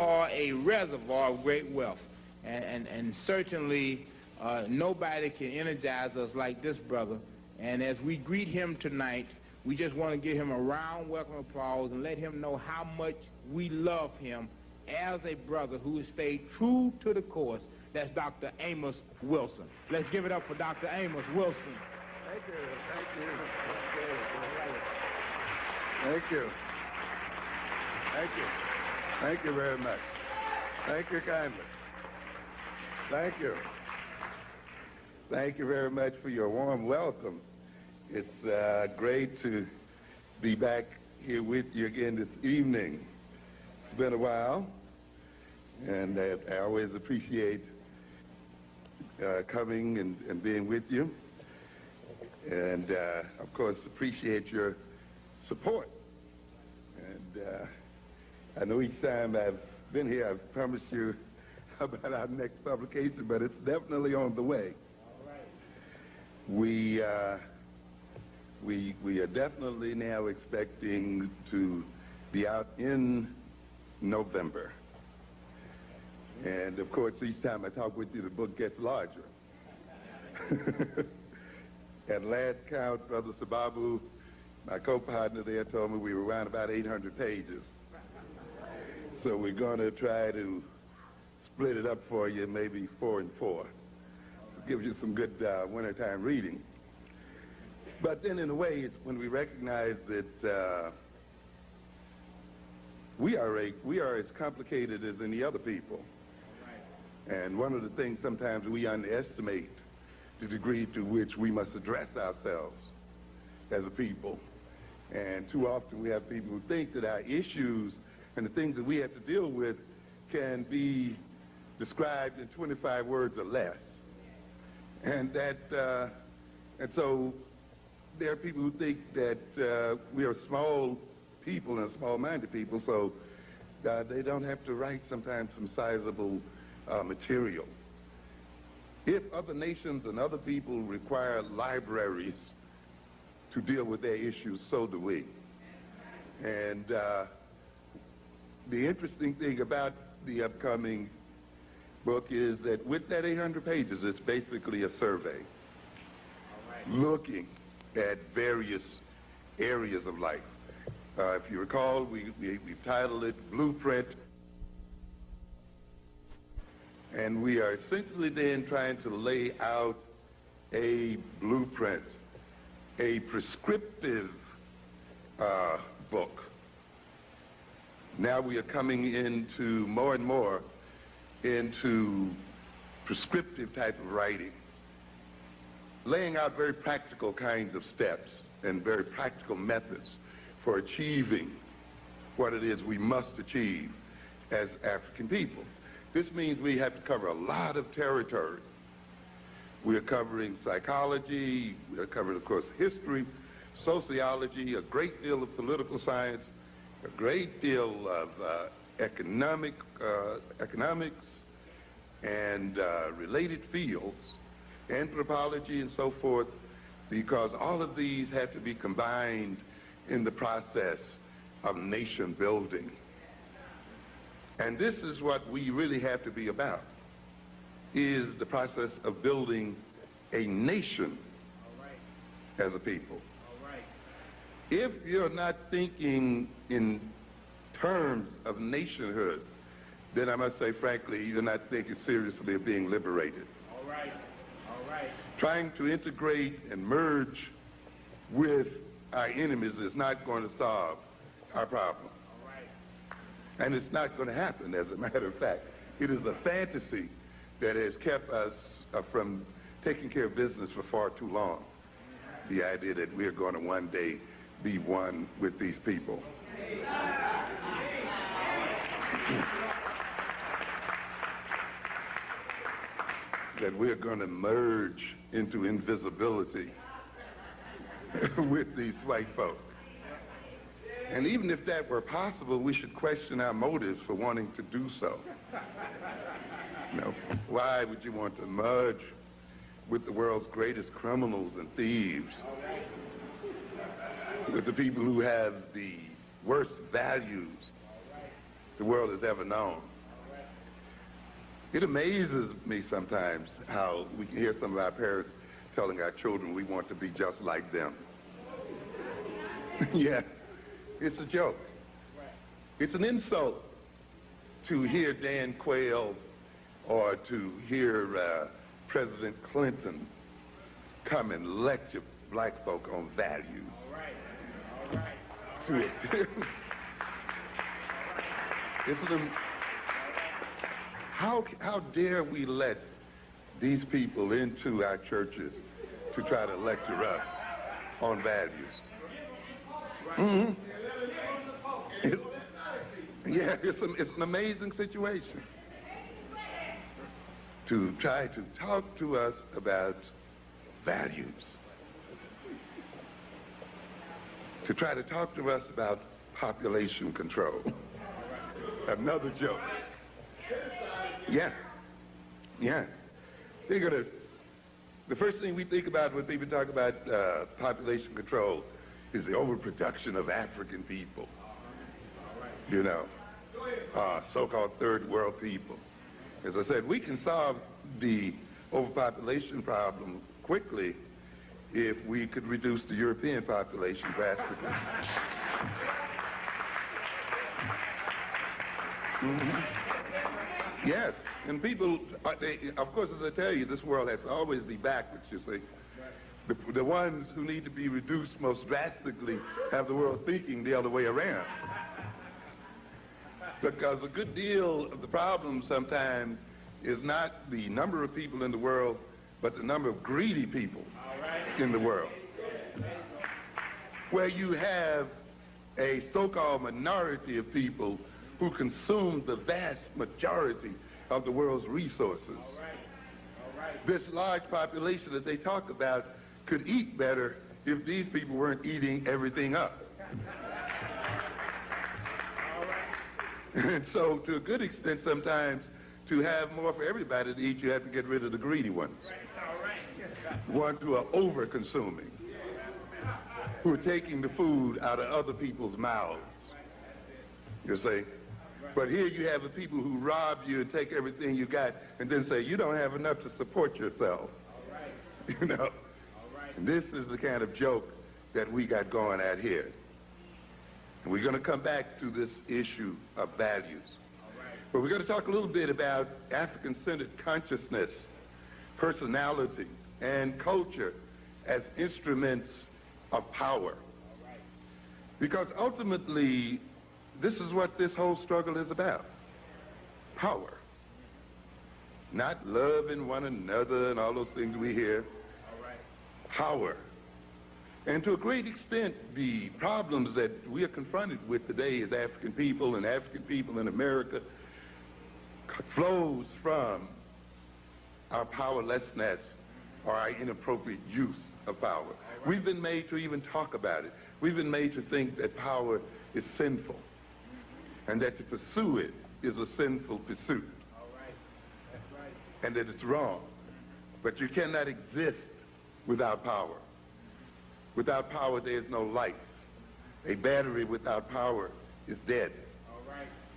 are a reservoir of great wealth. And certainly nobody can energize us like this brother. And as we greet him tonight, we just want to give him a round welcome applause and let him know how much we love him as a brother who has stayed true to the course. That's Dr. Amos Wilson. Let's give it up for Dr. Amos Wilson. Thank you. Thank you. Thank you. Thank you very much. Thank you kindly. Thank you. Thank you very much for your warm welcome. It's great to be back here with you again this evening. It's been a while, and I always appreciate coming and being with you. And, of course, appreciate your support. And I know each time I've been here, I've promised you about our next publication, but it's definitely on the way. All right. We are definitely now expecting to be out in November. And, of course, each time I talk with you, the book gets larger. At last count, Brother Sababu, my co-partner there, told me we were around about 800 pages. So we're going to try to split it up for you, maybe 4 and 4. To give you some good wintertime reading. But then, in a way, it's when we recognize that we are as complicated as any other people. And one of the things sometimes we underestimate the degree to which we must address ourselves as a people. And too often we have people who think that our issues and the things that we have to deal with can be described in 25 words or less. And so there are people who think that we are small people and small-minded people, so they don't have to write sometimes some sizable material. If other nations and other people require libraries to deal with their issues, so do we. And the interesting thing about the upcoming book is that with that 800 pages, it's basically a survey looking at various areas of life. If you recall, we've titled it Blueprint. And we are essentially then trying to lay out a blueprint, a prescriptive book. Now we are coming into more and more into prescriptive type of writing, laying out very practical kinds of steps and very practical methods for achieving what it is we must achieve as African people. This means we have to cover a lot of territory. We are covering psychology, we are covering, of course, history, sociology, a great deal of political science, a great deal of economics and related fields, anthropology and so forth, because all of these have to be combined in the process of nation building. And this is what we really have to be about, is the process of building a nation as a people. If you're not thinking in terms of nationhood, then I must say, frankly, you're not thinking seriously of being liberated. All right. Trying to integrate and merge with our enemies is not going to solve our problem. And it's not going to happen, as a matter of fact. It is a fantasy that has kept us from taking care of business for far too long. The idea that we're going to one day be one with these people. That we're going to merge into invisibility with these white folk. And even if that were possible, we should question our motives for wanting to do so. You know, why would you want to merge with the world's greatest criminals and thieves? With the people who have the worst values the world has ever known. It amazes me sometimes how we can hear some of our parents telling our children we want to be just like them. Yeah, it's a joke. It's an insult to hear Dan Quayle or to hear President Clinton come and lecture black folk on values. All right. How dare we let these people into our churches to try to lecture us on values? Mm-hmm. It's an amazing situation to try to talk to us about values, to try to talk to us about population control. Another joke. Yeah. The first thing we think about when people talk about population control is the overproduction of African people. You know, so-called third world people. As I said, we can solve the overpopulation problem quickly if we could reduce the European population drastically. Mm-hmm. Yes, and people, of course, as I tell you, this world has to always be backwards, you see. The ones who need to be reduced most drastically have the world thinking the other way around. Because a good deal of the problem sometimes is not the number of people in the world, but the number of greedy people in the world. Where you have a so-called minority of people who consume the vast majority of the world's resources. This large population that they talk about could eat better if these people weren't eating everything up. And so, to a good extent, sometimes, to have more for everybody to eat, you have to get rid of the greedy ones. Ones who are over-consuming, who are taking the food out of other people's mouths, you see. But here you have the people who rob you and take everything you got and then say, you don't have enough to support yourself. You know. And this is the kind of joke that we got going at here. And we're going to come back to this issue of values. But we're going to talk a little bit about African-centered consciousness, personality, and culture as instruments of power. Because ultimately, this is what this whole struggle is about. Power. Not loving one another and all those things we hear. Power. And to a great extent, the problems that we are confronted with today as African people and African people in America flows from our powerlessness or our inappropriate use of power. We've been made to even talk about it. We've been made to think that power is sinful and that to pursue it is a sinful pursuit. And that it's wrong. But you cannot exist without power. Without power, there is no life. A battery without power is dead.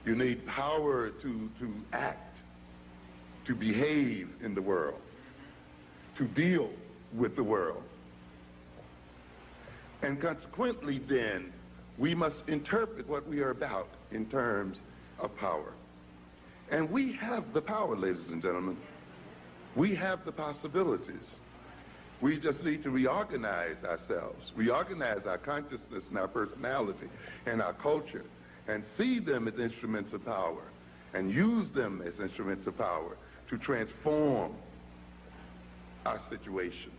You need power to act, to behave in the world, to deal with the world. And consequently, then, we must interpret what we are about in terms of power. And we have the power, ladies and gentlemen. We have the possibilities. We just need to reorganize ourselves, reorganize our consciousness and our personality and our culture, and see them as instruments of power, and use them as instruments of power to transform our situation.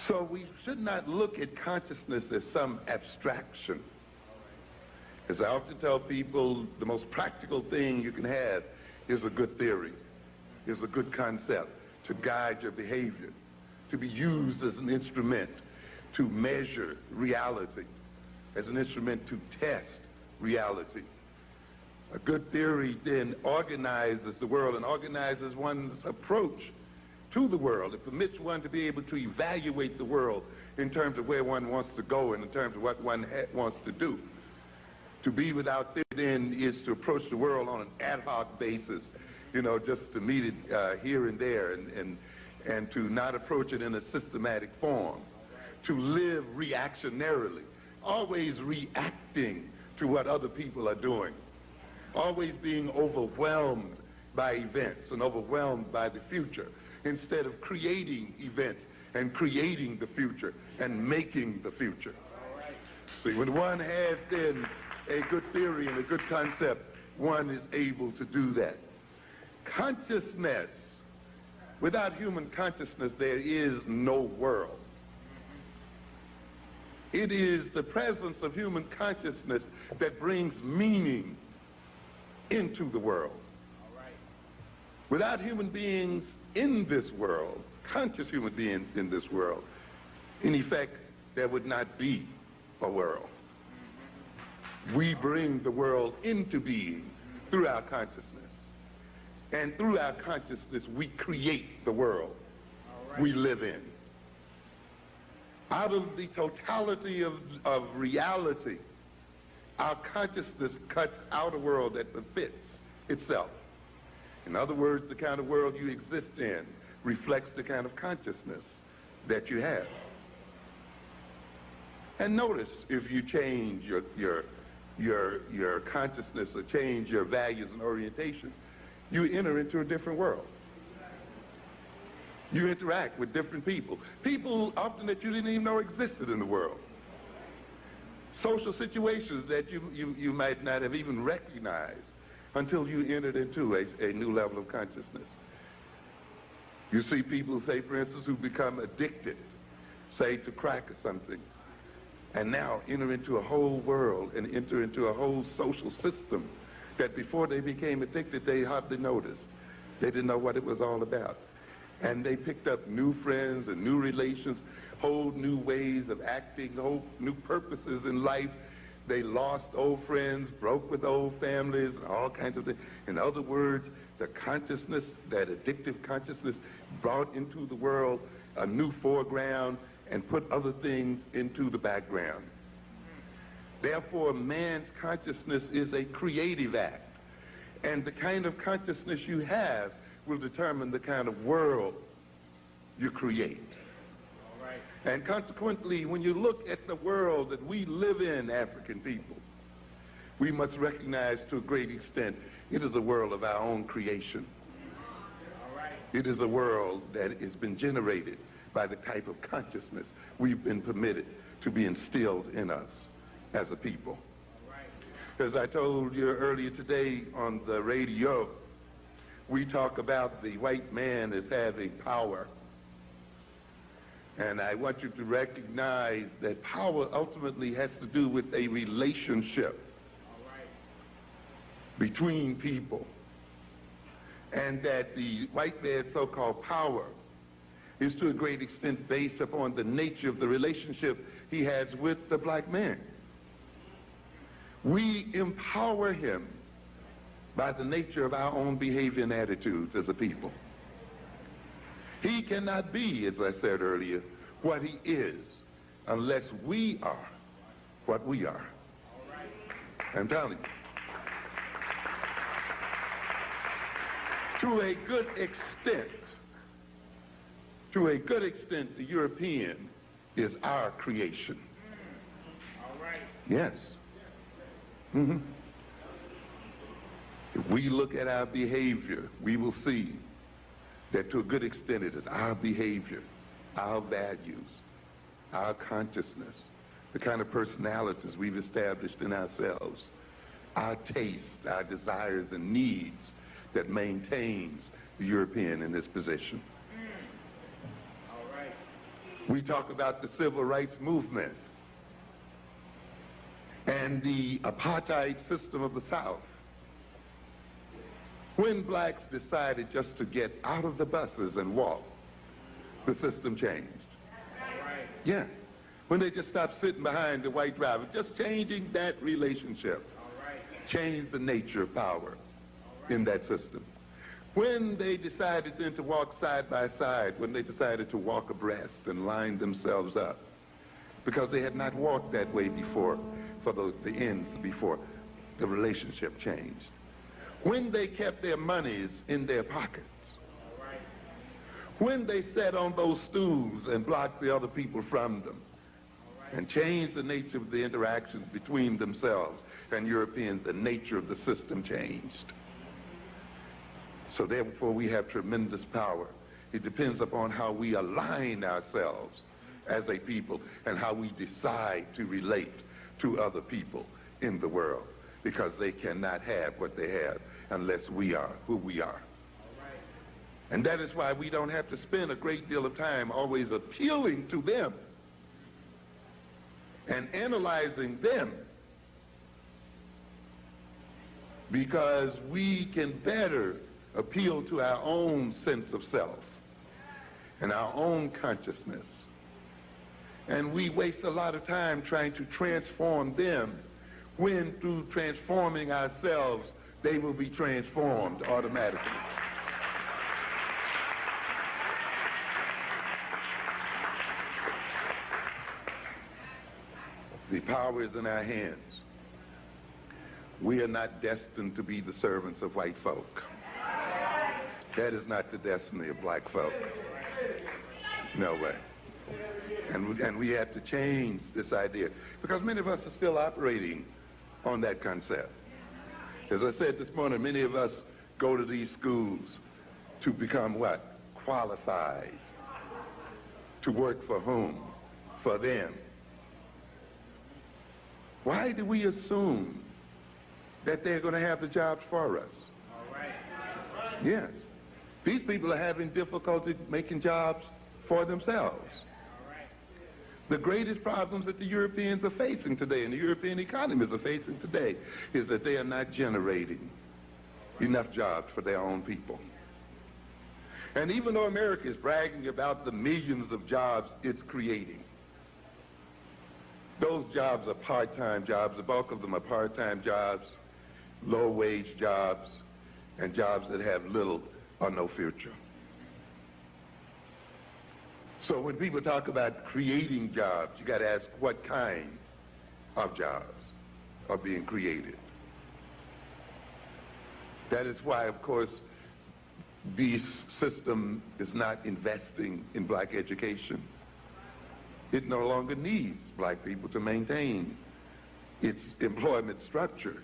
So we should not look at consciousness as some abstraction. As I often tell people, the most practical thing you can have is a good theory. Is a good concept to guide your behavior, to be used as an instrument to measure reality, as an instrument to test reality. A good theory then organizes the world and organizes one's approach to the world. It permits one to be able to evaluate the world in terms of where one wants to go and in terms of what one wants to do. To be without fear then is to approach the world on an ad hoc basis, you know, just to meet it here and there, and to not approach it in a systematic form. To live reactionarily, always reacting to what other people are doing, always being overwhelmed by events and overwhelmed by the future, instead of creating events and creating the future and making the future. See, when one has then a good theory and a good concept, one is able to do that. Consciousness, without human consciousness, there is no world. It is the presence of human consciousness that brings meaning into the world. Without human beings in this world, conscious human beings in this world, in effect, there would not be a world. We bring the world into being through our consciousness. And through our consciousness, we create the world we live in. Out of the totality of reality, our consciousness cuts out a world that befits itself. In other words, the kind of world you exist in reflects the kind of consciousness that you have. And notice, if you change your consciousness or change your values and orientation, you enter into a different world. You interact with different people. People often that you didn't even know existed in the world. Social situations that you might not have even recognized until you entered into a new level of consciousness. You see people, say, for instance, who become addicted, say, to crack or something, and now enter into a whole world and enter into a whole social system that before they became addicted, they hardly noticed. They didn't know what it was all about. And they picked up new friends and new relations, whole new ways of acting, whole new purposes in life. They lost old friends, broke with old families, and all kinds of things. In other words, the consciousness, that addictive consciousness, brought into the world a new foreground and put other things into the background. Therefore, man's consciousness is a creative act. And the kind of consciousness you have will determine the kind of world you create. All right. And consequently, when you look at the world that we live in, African people, we must recognize to a great extent it is a world of our own creation. All right. It is a world that has been generated by the type of consciousness we've been permitted to be instilled in us as a people. All right. As I told you earlier today on the radio, we talk about the white man as having power. And I want you to recognize that power ultimately has to do with a relationship between people. And that the white man's so-called power is to a great extent based upon the nature of the relationship he has with the black man. We empower him by the nature of our own behavior and attitudes as a people. He cannot be, as I said earlier, what he is unless we are what we are. I'm telling you. To a good extent, the European is our creation. All right. Yes. Mm-hmm. If we look at our behavior, we will see that to a good extent it is our behavior, our values, our consciousness, the kind of personalities we've established in ourselves, our tastes, our desires and needs that maintains the European in this position. All right. We talk about the civil rights movement and the apartheid system of the South. When blacks decided just to get out of the buses and walk, the system changed. All right. Yeah. When they just stopped sitting behind the white driver, just changing that relationship, All right. changed the nature of power in that system. When they decided then to walk side by side, when they decided to walk abreast and line themselves up, because they had not walked that way before, for the ends before, the relationship changed. When they kept their monies in their pockets, when they sat on those stools and blocked the other people from them, and changed the nature of the interactions between themselves and Europeans, the nature of the system changed. So therefore we have tremendous power. It depends upon how we align ourselves as a people and how we decide to relate to other people in the world, because they cannot have what they have unless we are who we are. And that is why we don't have to spend a great deal of time always appealing to them and analyzing them, because we can better appeal to our own sense of self and our own consciousness. And we waste a lot of time trying to transform them, when through transforming ourselves, they will be transformed automatically. The power is in our hands. We are not destined to be the servants of white folk. That is not the destiny of black folk. No way. And we have to change this idea, because many of us are still operating on that concept. As I said this morning, many of us go to these schools to become what? Qualified. To work for whom? For them. Why do we assume that they're going to have the jobs for us? Yes. These people are having difficulty making jobs for themselves. The greatest problems that the Europeans are facing today, and the European economies are facing today, is that they are not generating enough jobs for their own people. And even though America is bragging about the millions of jobs it's creating, those jobs are part-time jobs. The bulk of them are part-time jobs, low-wage jobs, and jobs that have little or no future. So when people talk about creating jobs, you got to ask what kind of jobs are being created. That is why, of course, this system is not investing in black education. It no longer needs black people to maintain its employment structure.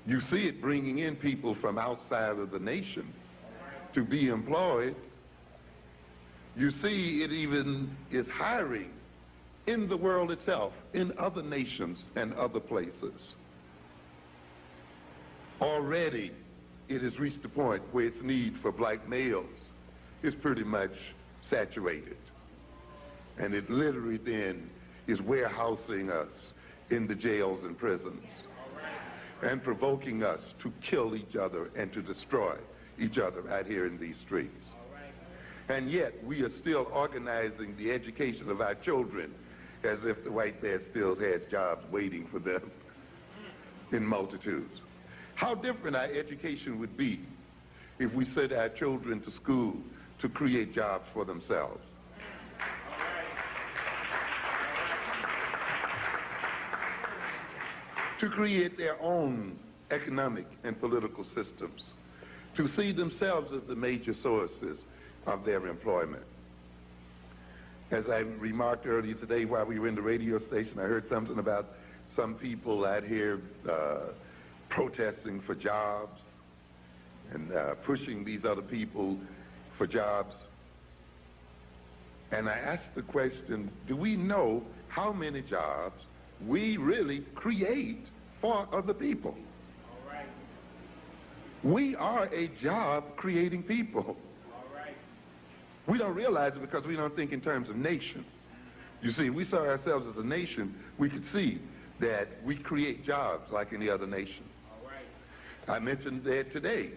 You see it bringing in people from outside of the nation to be employed. You see it even is hiring in the world itself, in other nations and other places. Already it has reached a point where its need for black males is pretty much saturated. And it literally then is warehousing us in the jails and prisons and provoking us to kill each other and to destroy each other out here in these streets. And yet we are still organizing the education of our children as if the white man still has jobs waiting for them in multitudes. How different our education would be if we sent our children to school to create jobs for themselves. To create their own economic and political systems, to see themselves as the major sources of their employment. As I remarked earlier today while we were in the radio station, I heard something about some people out here protesting for jobs and pushing these other people for jobs. And I asked the question, do we know how many jobs we really create for other people? We are a job-creating people. We don't realize it because we don't think in terms of nation. You see, if we saw ourselves as a nation, we could see that we create jobs like any other nation. I mentioned that today.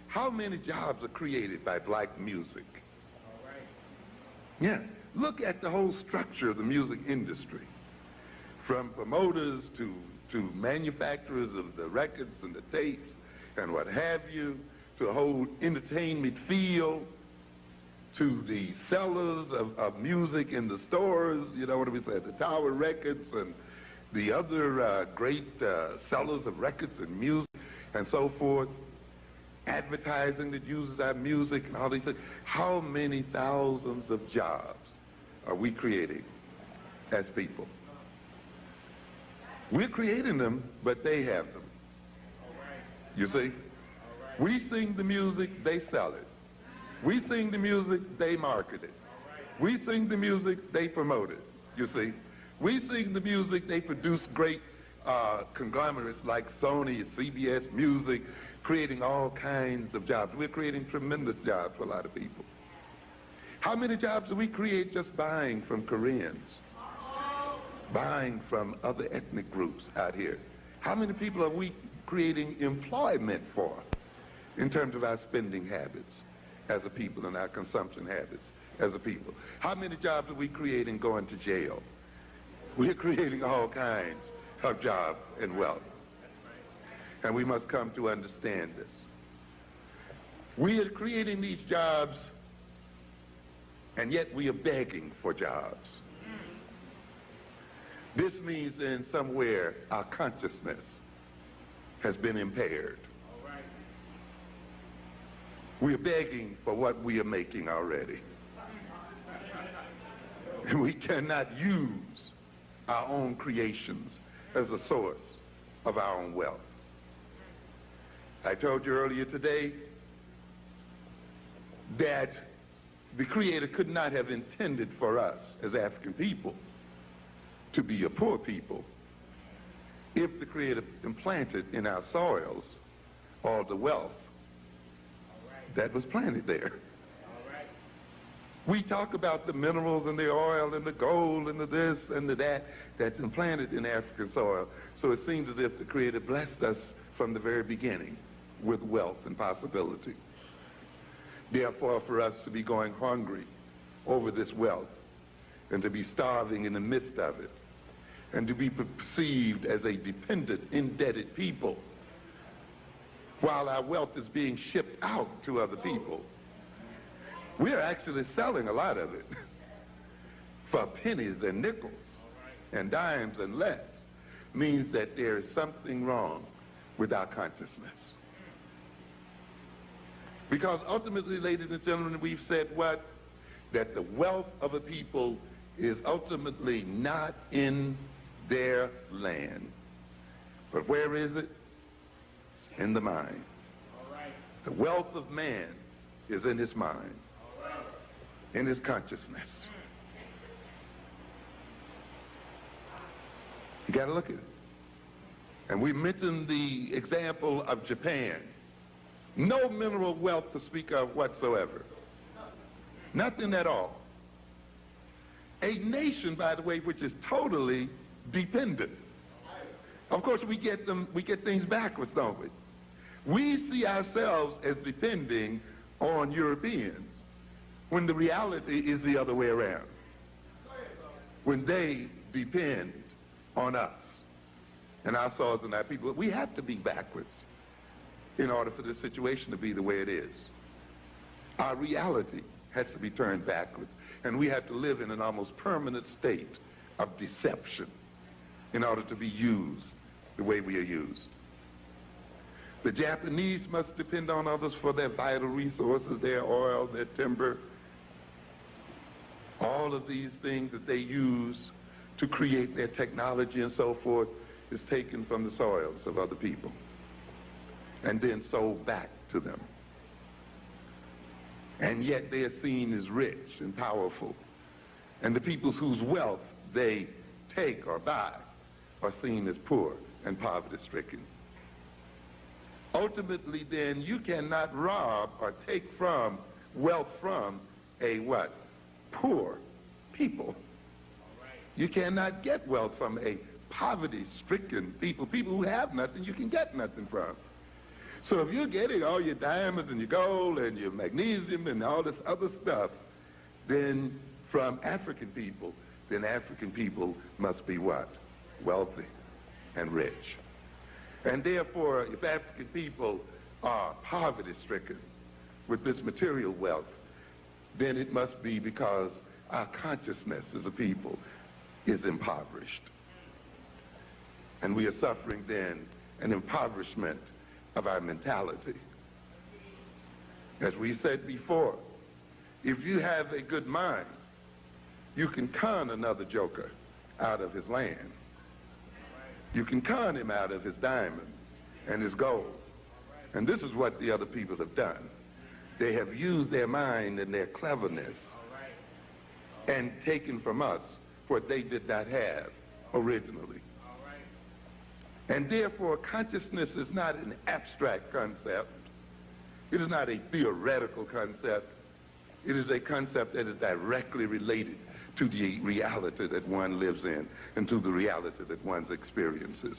How many jobs are created by black music? Yeah, look at the whole structure of the music industry. From promoters to manufacturers of the records and the tapes and what have you, to the whole entertainment field, to the sellers of music in the stores, you know what we say, the Tower Records and the other great sellers of records and music and so forth, advertising that uses our music and all these things. How many thousands of jobs are we creating as people? We're creating them, but they have them. You see? We sing the music, they sell it. We sing the music, they market it. We sing the music, they promote it. You see? We sing the music, they produce great conglomerates like Sony, CBS Music, creating all kinds of jobs. We're creating tremendous jobs for a lot of people. How many jobs do we create just buying from Koreans? Buying from other ethnic groups out here? How many people are we creating employment for in terms of our spending habits as a people and our consumption habits as a people? How many jobs are we creating going to jail? We're creating all kinds of jobs and wealth. And we must come to understand this. We are creating these jobs, and yet we are begging for jobs. This means that in somewhere our consciousness has been impaired. We are begging for what we are making already. And we cannot use our own creations as a source of our own wealth. I told you earlier today that the Creator could not have intended for us as African people to be a poor people if the Creator implanted in our soils all the wealth that was planted there. We talk about the minerals and the oil and the gold and the this and the that that's implanted in African soil. So it seems as if the Creator blessed us from the very beginning with wealth and possibility. Therefore, for us to be going hungry over this wealth and to be starving in the midst of it and to be perceived as a dependent, indebted people while our wealth is being shipped out to other people. We're actually selling a lot of it for pennies and nickels and dimes and less. Means that there is something wrong with our consciousness. Because ultimately, ladies and gentlemen, we've said what? That the wealth of a people is ultimately not in their land. But where is it? It's in the mind. The wealth of man is in his mind, in his consciousness. You got to look at it. And we mentioned the example of Japan. No mineral wealth to speak of whatsoever. Nothing at all. A nation, by the way, which is totally dependent. Of course, we get things backwards, don't we? We see ourselves as depending on Europeans when the reality is the other way around. When they depend on us and our soils and our people, we have to be backwards in order for this situation to be the way it is. Our reality has to be turned backwards, and we have to live in an almost permanent state of deception in order to be used the way we are used. The Japanese must depend on others for their vital resources, their oil, their timber, all of these things that they use to create their technology and so forth is taken from the soils of other people and then sold back to them. And yet they are seen as rich and powerful. And the people whose wealth they take or buy are seen as poor and poverty-stricken. Ultimately, then, you cannot rob or take from wealth from a what? Poor people. You cannot get wealth from a poverty-stricken people who have nothing you can get nothing from. So if you're getting all your diamonds and your gold and your magnesium and all this other stuff, then from African people, then African people must be what? Wealthy and rich. And therefore, if African people are poverty-stricken with this material wealth, then it must be because our consciousness as a people is impoverished. And we are suffering then an impoverishment of our mentality. As we said before, if you have a good mind, you can con another joker out of his land. You can con him out of his diamonds and his gold. And this is what the other people have done. They have used their mind and their cleverness and taken from us what they did not have originally. And therefore, consciousness is not an abstract concept. It is not a theoretical concept. It is a concept that is directly related to the reality that one lives in and to the reality that one experiences.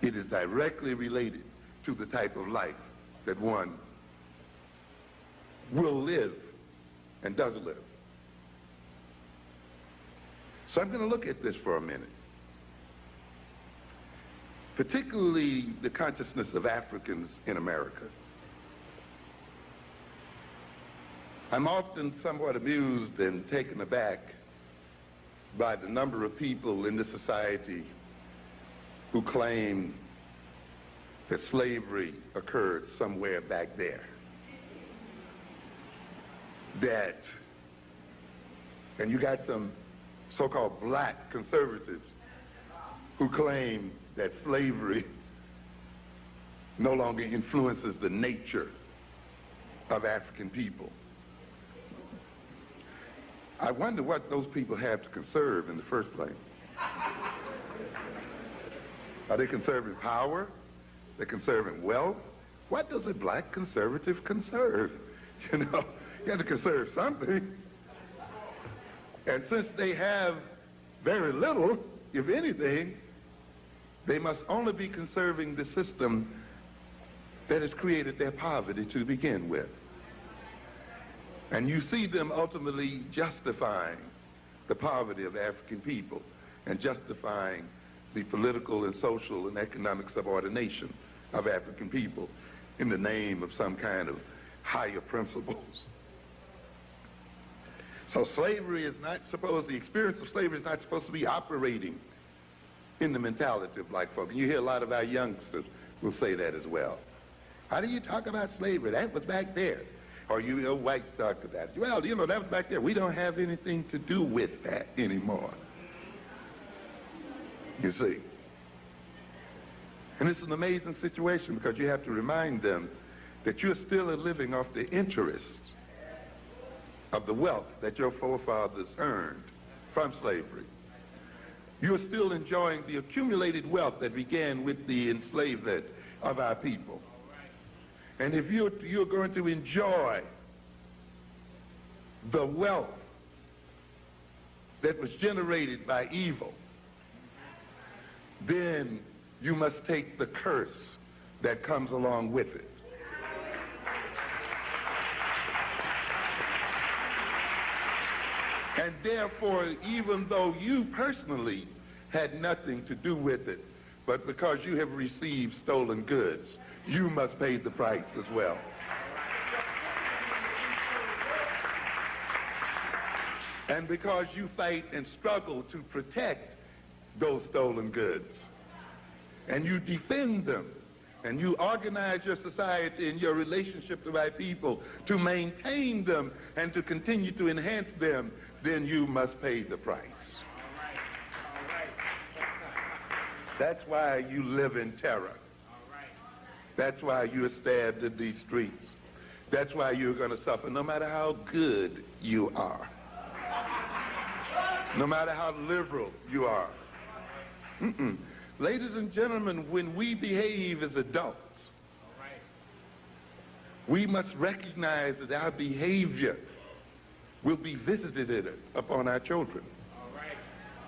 It is directly related to the type of life that one will live and does live. So I'm going to look at this for a minute. Particularly the consciousness of Africans in America. I'm often somewhat amused and taken aback by the number of people in this society who claim that slavery occurred somewhere back there. And you got some so-called black conservatives who claim that slavery no longer influences the nature of African people. I wonder what those people have to conserve in the first place. Are they conserving power? They're conserving wealth? What does a black conservative conserve? You know, you have to conserve something. And since they have very little, if anything, they must only be conserving the system that has created their poverty to begin with. And you see them ultimately justifying the poverty of African people and justifying the political and social and economic subordination of African people in the name of some kind of higher principles. So slavery is not supposed, the experience of slavery is not supposed to be operating in the mentality of black folk. And you hear a lot of our youngsters will say that as well. How do you talk about slavery? That was back there. Or you know, whites talk about it. Well, you know, that was back there. We don't have anything to do with that anymore. You see. And it's an amazing situation because you have to remind them that you're still living off the interest of the wealth that your forefathers earned from slavery. You're still enjoying the accumulated wealth that began with the enslavement of our people. And if you're going to enjoy the wealth that was generated by evil, then you must take the curse that comes along with it. And therefore, even though you personally had nothing to do with it, but because you have received stolen goods, you must pay the price as well. And because you fight and struggle to protect those stolen goods, and you defend them, and you organize your society and your relationship to my people to maintain them and to continue to enhance them, then you must pay the price. That's why you live in terror. That's why you're stabbed in these streets. That's why you're going to suffer no matter how good you are. No matter how liberal you are. Ladies and gentlemen, when we behave as adults, we must recognize that our behavior will be visited upon our children.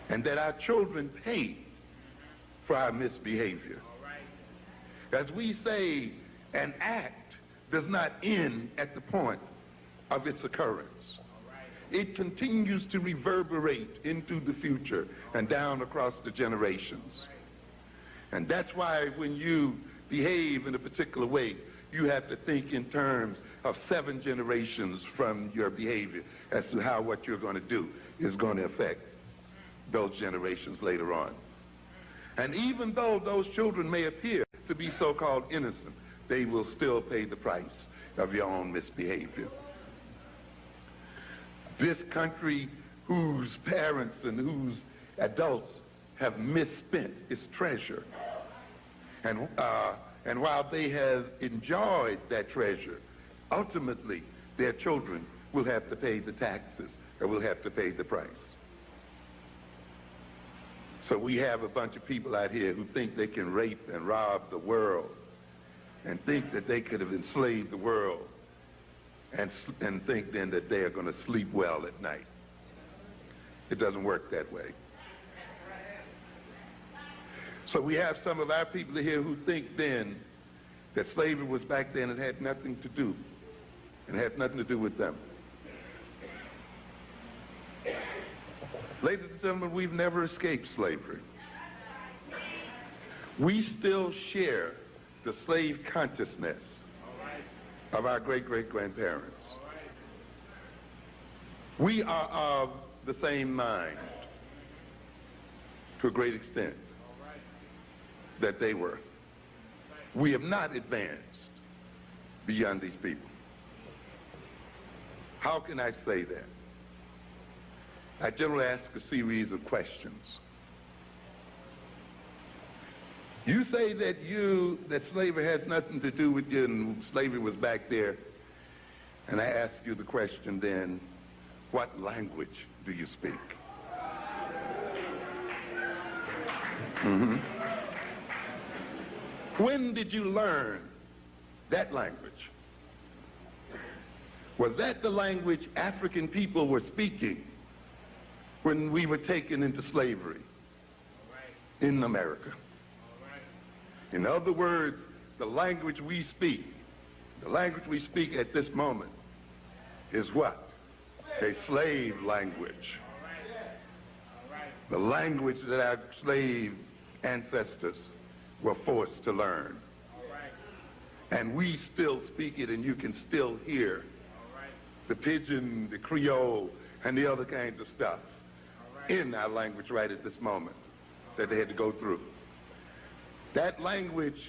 And that our children pay for our misbehavior. As we say, an act does not end at the point of its occurrence. It continues to reverberate into the future and down across the generations. And that's why when you behave in a particular way, you have to think in terms of 7 generations from your behavior as to how what you're going to do is going to affect those generations later on. And even though those children may appear to be so-called innocent, they will still pay the price of your own misbehavior. This country whose parents and whose adults have misspent its treasure, and while they have enjoyed that treasure, ultimately their children will have to pay the taxes or will have to pay the price. So we have a bunch of people out here who think they can rape and rob the world and think that they could have enslaved the world and think then that they are going to sleep well at night. It doesn't work that way. So we have some of our people here who think then that slavery was back then and had nothing to do, and had nothing to do with them. Ladies and gentlemen, we've never escaped slavery. We still share the slave consciousness of our great-great-grandparents. We are of the same mind to a great extent that they were. We have not advanced beyond these people. How can I say that? I generally ask a series of questions. You say that slavery has nothing to do with you and slavery was back there. And I ask you the question then, what language do you speak? When did you learn that language? Was that the language African people were speaking when we were taken into slavery in America? In other words, the language we speak at this moment is what? A slave language. The language that our slave ancestors were forced to learn. And we still speak it, and you can still hear the pidgin, the Creole, and the other kinds of stuff in our language right at this moment that they had to go through. That language,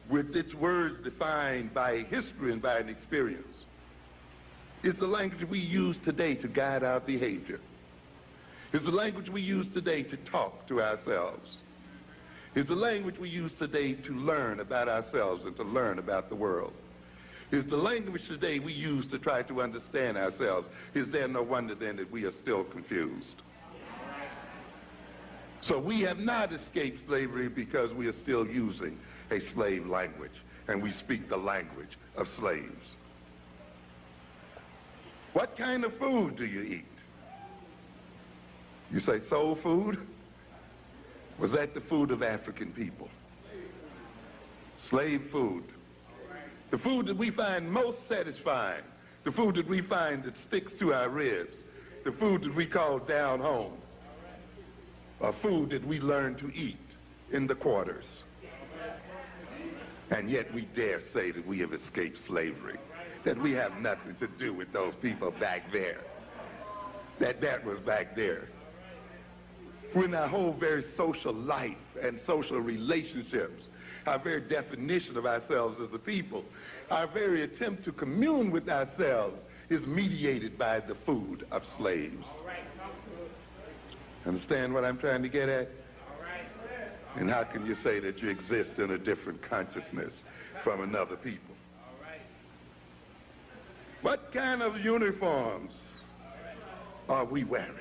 with its words defined by history and by an experience, is the language we use today to guide our behavior. It's the language we use today to talk to ourselves. It's the language we use today to learn about ourselves and to learn about the world. It's the language today we use to try to understand ourselves. Is there no wonder then that we are still confused? So we have not escaped slavery because we are still using a slave language, and we speak the language of slaves. What kind of food do you eat? You say soul food? Was that the food of African people? Slave food. The food that we find most satisfying, the food that we find that sticks to our ribs, the food that we call down home, a food that we learn to eat in the quarters. And yet we dare say that we have escaped slavery, that we have nothing to do with those people back there, that was back there. When our whole very social life and social relationships, our very definition of ourselves as a people, our very attempt to commune with ourselves is mediated by the food of slaves. Understand what I'm trying to get at? And how can you say that you exist in a different consciousness from another people? What kind of uniforms are we wearing?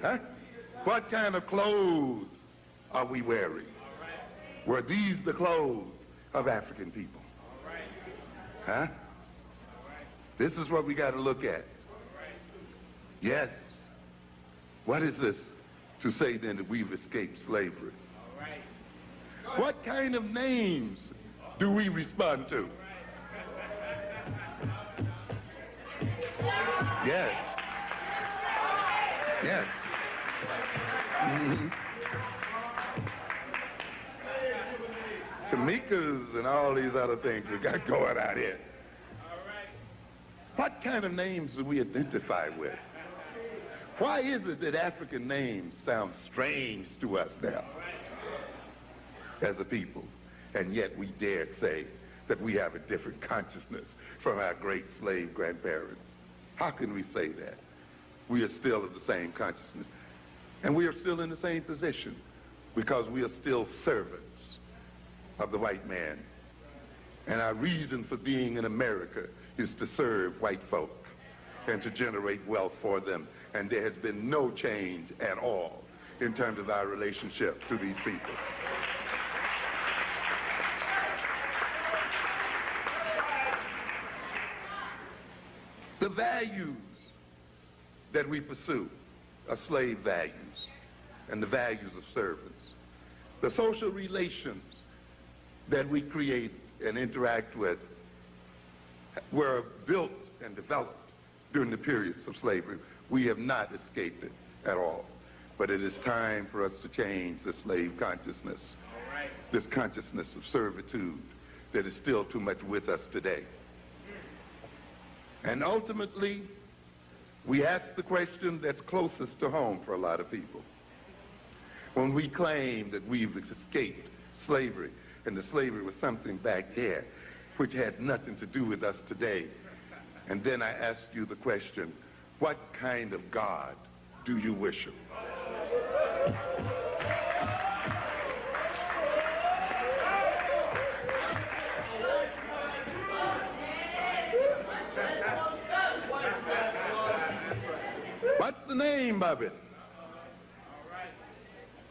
Huh? What kind of clothes are we wearing? Were these the clothes of African people? Huh? This is what we got to look at. Yes. What is this to say then that we've escaped slavery? What kind of names do we respond to? Yes. Yes. Tamikas and all these other things we got going out here. What kind of names do we identify with? Why is it that African names sound strange to us now as a people, and yet we dare say that we have a different consciousness from our great slave grandparents? How can we say that? We are still of the same consciousness, and we are still in the same position because we are still servants of the white man. And our reason for being in America is to serve white folk and to generate wealth for them. And there has been no change at all in terms of our relationship to these people. The values that we pursue are slave values and the values of servants. The social relations that we create and interact with were built and developed during the periods of slavery. We have not escaped it at all. But it is time for us to change the slave consciousness, this consciousness of servitude that is still too much with us today. And ultimately, we ask the question that's closest to home for a lot of people. When we claim that we've escaped slavery, and the slavery was something back there which had nothing to do with us today. And then I ask you the question, what kind of God do you worship? What's the name of it?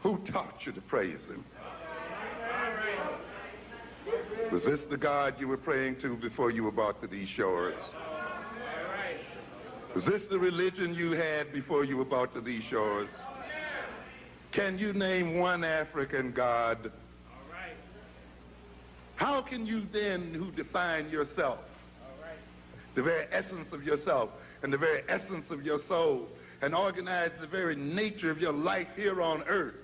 Who taught you to praise him? Was this the God you were praying to before you were brought to these shores? Was this the religion you had before you were brought to these shores? Can you name one African God? How can you then, who define yourself, the very essence of yourself and the very essence of your soul, and organize the very nature of your life here on earth,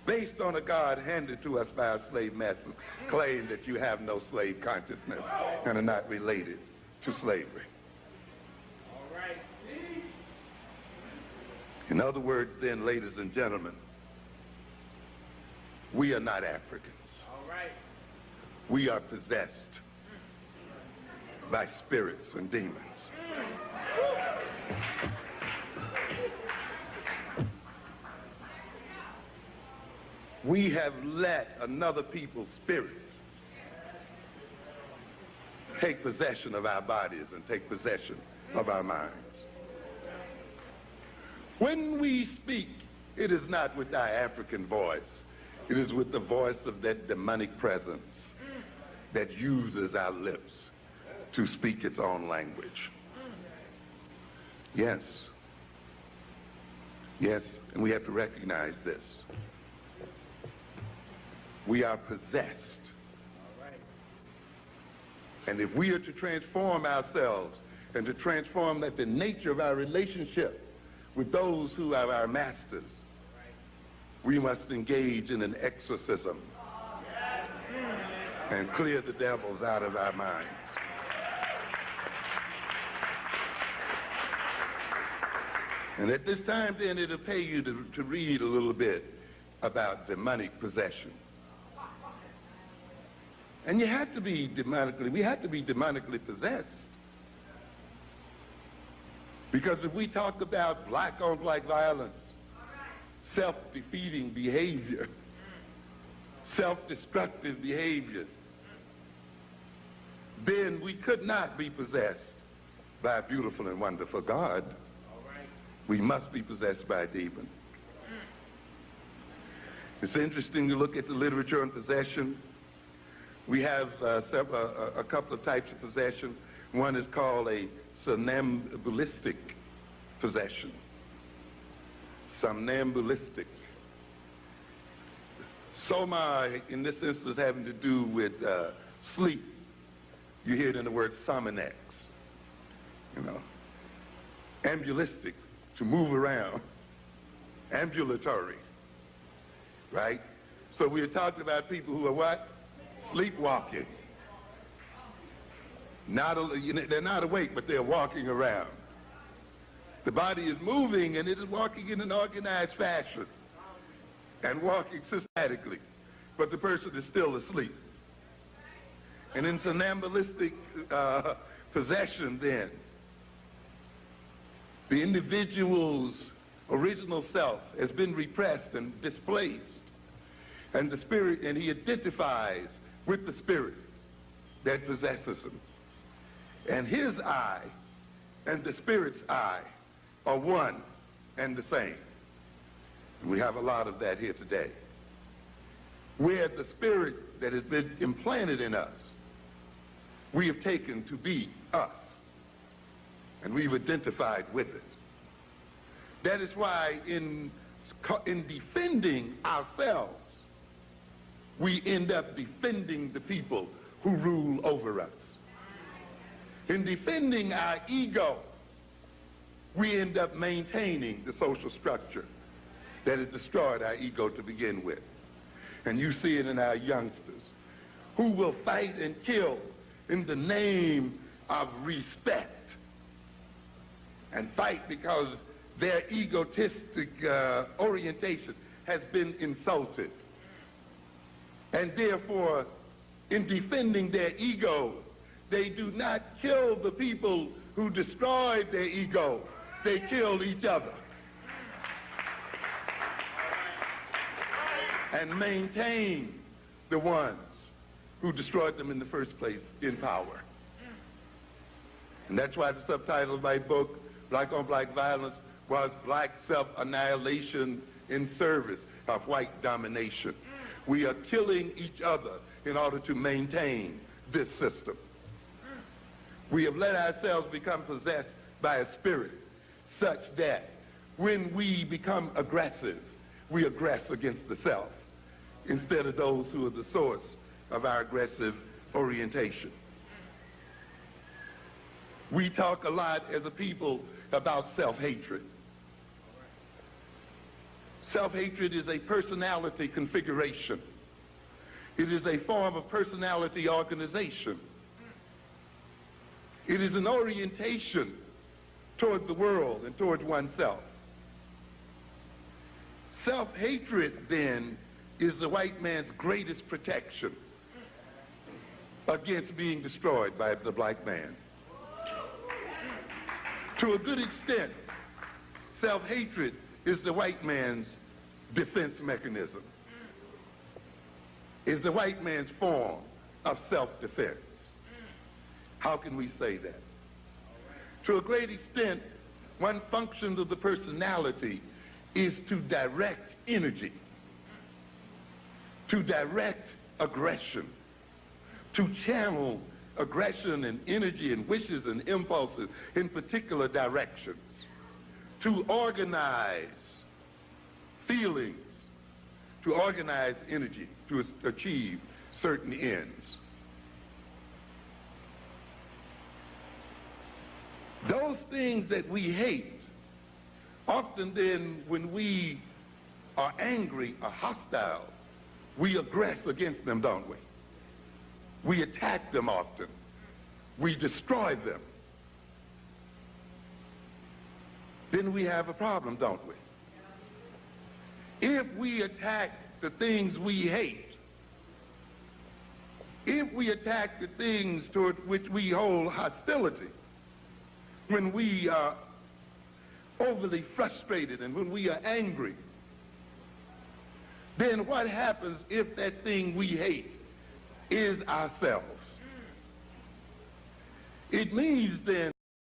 based on a God handed to us by our slave masters, claim that you have no slave consciousness and are not related to slavery? In other words, then, ladies and gentlemen, we are not Africans. We are possessed by spirits and demons. We have let another people's spirit take possession of our bodies and take possession of our minds. When we speak, it is not with our African voice. It is with the voice of that demonic presence that uses our lips to speak its own language. Yes. Yes, and we have to recognize this. We are possessed. And if we are to transform ourselves and to transform the nature of our relationship with those who are our masters, we must engage in an exorcism and clear the devils out of our minds. And at this time, then, it'll pay you to read a little bit about demonic possession. And you have to be we have to be demonically possessed. Because if we talk about black-on-black violence, self-defeating behavior, self-destructive behavior, then we could not be possessed by a beautiful and wonderful God. We must be possessed by a demon. It's interesting to look at the literature on possession. We have a couple of types of possession. One is called a somnambulistic possession. Somnambulistic. Soma, in this instance, having to do with sleep. You hear it in the word sominex. You know, ambulistic, to move around. Ambulatory, right? So we're talking about people who are what? Sleepwalking. They're not awake, but they're walking around. The body is moving, and it is walking in an organized fashion and walking systematically, but the person is still asleep. And in somnambulistic possession, then, the individual's original self has been repressed and displaced, and the spirit, and he identifies with the spirit that possesses him. And his I and the spirit's I are one and the same. We have a lot of that here today, where the spirit that has been implanted in us, we have taken to be us, and we've identified with it. That is why in defending ourselves, we end up defending the people who rule over us. In defending our ego, we end up maintaining the social structure that has destroyed our ego to begin with. And you see it in our youngsters, who will fight and kill in the name of respect, and fight because their egotistic orientation has been insulted. And therefore, in defending their ego, they do not kill the people who destroyed their ego. They kill each other and maintain the ones who destroyed them in the first place in power. And that's why the subtitle of my book, Black on Black Violence, was Black Self-Annihilation in Service of White Domination. We are killing each other in order to maintain this system. We have let ourselves become possessed by a spirit such that when we become aggressive, we aggress against the self instead of those who are the source of our aggressive orientation. We talk a lot as a people about self-hatred. Self-hatred is a personality configuration. It is a form of personality organization. It is an orientation toward the world and toward oneself. Self-hatred, then, is the white man's greatest protection against being destroyed by the black man. To a good extent, self-hatred is the white man's defense mechanism, is the white man's form of self-defense. How can we say that? To a great extent, one function of the personality is to direct energy, to direct aggression, to channel aggression and energy and wishes and impulses in particular directions, to organize feelings, to organize energy to achieve certain ends. Those things that we hate, often then when we are angry or hostile, we aggress against them, don't we? We attack them often. We destroy them. Then we have a problem, don't we? If we attack the things we hate, if we attack the things toward which we hold hostility, when we are overly frustrated and when we are angry, then what happens if that thing we hate is ourselves? It means then